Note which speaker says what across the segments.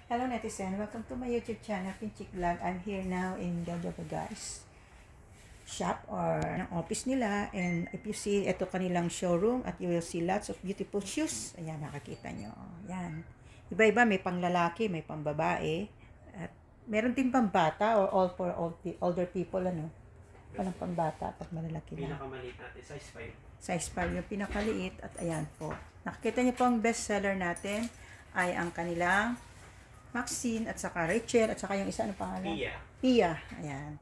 Speaker 1: Hello netizen, welcome to my YouTube channel, Pinchik Vlog. I'm here now in Jojo Bragais shop or ng office nila, and if you see, ito kanilang showroom at you will see lots of beautiful shoes. Ayan, nakakita nyo. Ayan. Iba-iba, may pang lalaki, may pang babae, at meron din pang bata or all for older people, ano. Walang pang bata at malalaki na.
Speaker 2: Pinakamaliit natin, size 5.
Speaker 1: Size 5 yung pinakaliit, at ayan po. Nakikita nyo po ang best seller natin ay ang kanilang Maxine at saka Rachel at saka yung isa, ano pangalan? Pia. Ayan.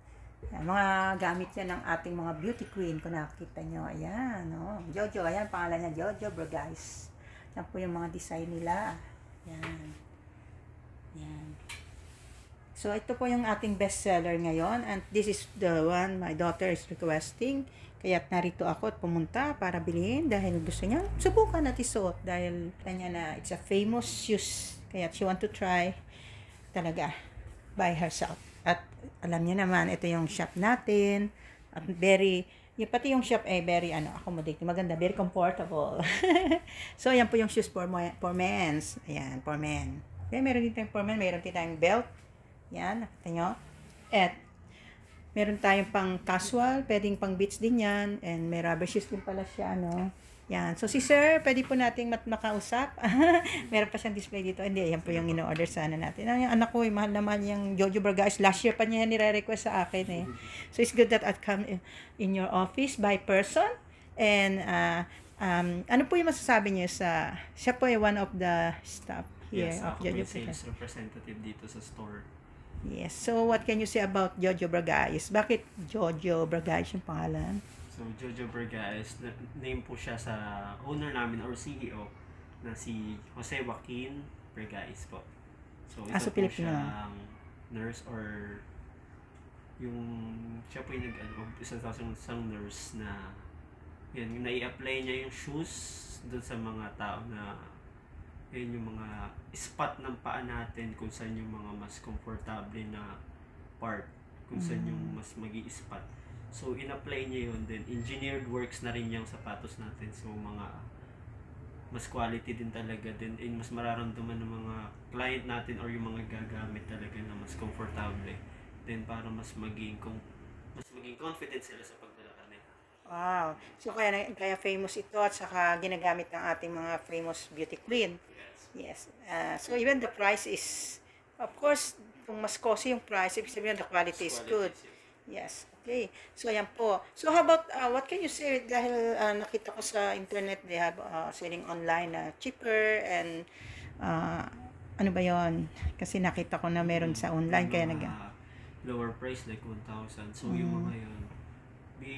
Speaker 1: Ayan. Mga gamit yan ng ating mga beauty queen kung nakikita nyo. Ayan. Oh. Jojo. Ayan. Pangalan niya Jojo Bragais. Yan po yung mga design nila. Ayan. Ayan. So, ito po yung ating best seller ngayon. And this is the one my daughter is requesting. Kaya narito ako at pumunta para bilhin dahil gusto niya subukan at isuot dahil kanya na it's a famous shoes. Kaya she want to try talaga by herself. At alam niya naman, ito yung shop natin. At pati yung shop ay very accommodating. Maganda, very comfortable. So, yan po yung shoes for men's. Ayan, for men. Kaya meron din tayong for men, meron din tayong belt. Yan, nakita nyo. At meron tayong pang casual, pwedeng pang beach din yan. And may rubber shoes din pala siya, Yan. So, si sir, pwede po nating makausap. Meron pa siyang display dito. Hindi, yan po yung in-order sana natin. Yung anak ko, mahal naman yung Jojo Bragais. Last year pa niya nire-request sa akin, So, it's good that I'd come in your office by person. And, ano po yung masasabi niyo siya po ay one of the staff here of
Speaker 2: Jojo
Speaker 1: Jojo
Speaker 2: Bragais. Sales representative dito sa store.
Speaker 1: Yes. So, what can you say about Jojo Bragais? Bakit Jojo Bragais yung pangalan?
Speaker 2: So, Jojo Bragais, name po siya sa owner namin or CEO na si Jose Joaquin Bragais po. So, ito po siyang nurse or siya po yung isang nurse na yung nai-apply niya yung shoes doon sa mga tao na yun yung mga spot ng paa natin kung saan yung mga mas comfortable na part, kung saan yung mas magi-spot. So, in-apply niya yun din. Engineered works na rin yung sapatos natin. So, mga mas quality din talaga din. And mas mararamdaman ng mga client natin or yung mga gagamit talaga na mas comfortable. Then, para mas maging confident sila sa pagdala nila.
Speaker 1: Wow. So, kaya famous ito at saka ginagamit ng ating mga famous beauty queen. Yes. So, even the price is, of course, kung mas costly yung price, ibig sabihin the quality is good. Yes. Okay. So, ayan po. So, how about, what can you say? Dahil nakita ko sa internet, they have selling online cheaper and, ano ba yon? Kasi nakita ko na meron sa online, kaya
Speaker 2: lower price like 1,000. So, yung mga yun, be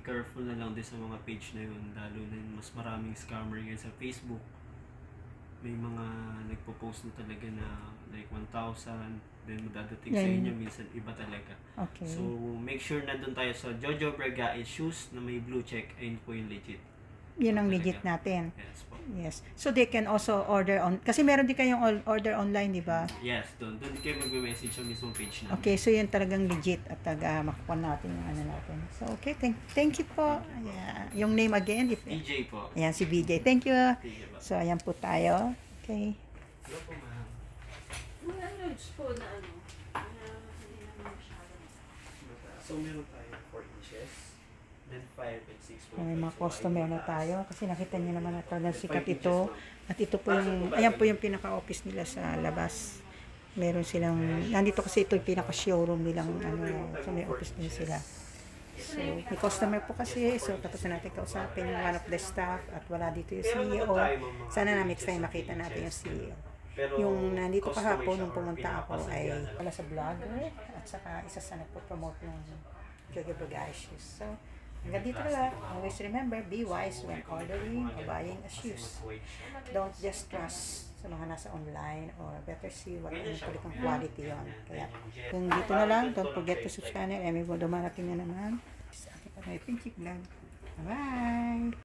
Speaker 2: careful na lang din sa mga page na yun. Lalo na mas maraming scammer yan sa Facebook. May mga nagpo-post na talaga na like 1,000, then madadating sa inyo, minsan iba talaga.
Speaker 1: Okay.
Speaker 2: So, make sure na doon tayo sa Jojo Bragais shoes na may blue check. Ayun po yung legit.
Speaker 1: Yun ang legit natin.
Speaker 2: Yes po.
Speaker 1: Yes. So, they can also order kasi meron din kayong order online, di ba?
Speaker 2: Yes, doon kayo mag-message sa mismong page namin.
Speaker 1: Okay, so yun talagang legit at makukuha natin yung natin. So, okay, thank you po. Yeah. Yung name again?
Speaker 2: BJ po.
Speaker 1: Ayan, si BJ. Thank you. So, ayan po tayo. Okay.
Speaker 2: Hello po, ma'am.
Speaker 3: Mga nodes po na hindi naman masyadong.
Speaker 2: So, meron tayo 4 inches, then 5 and 6 po.
Speaker 1: May mga customer na tayo kasi nakita niyo naman na talagang sikat ito. At ito po yung, ayan po yung pinaka-office nila sa labas. Meron silang, nandito kasi ito yung pinaka-showroom nilang, so may office din sila. So, may customer po kasi, so tapos na natin kausapin one of the staff at wala dito yung CEO. Sana na next time makita natin yung CEO. Yung nandito kahapon nung pumunta ako ay wala sa vlogger at saka isa sa nagpo-promote ng Jojo Bragais shoes. So, hanggang dito na lang. Always remember, be wise when ordering or buying a shoes. Don't just trust sa mga nasa online or better see what ang quality yon. Kaya, kung dito na lang, don't forget to subscribe and may dumarating na naman. Sa ating Pinchik Vlog. Bye!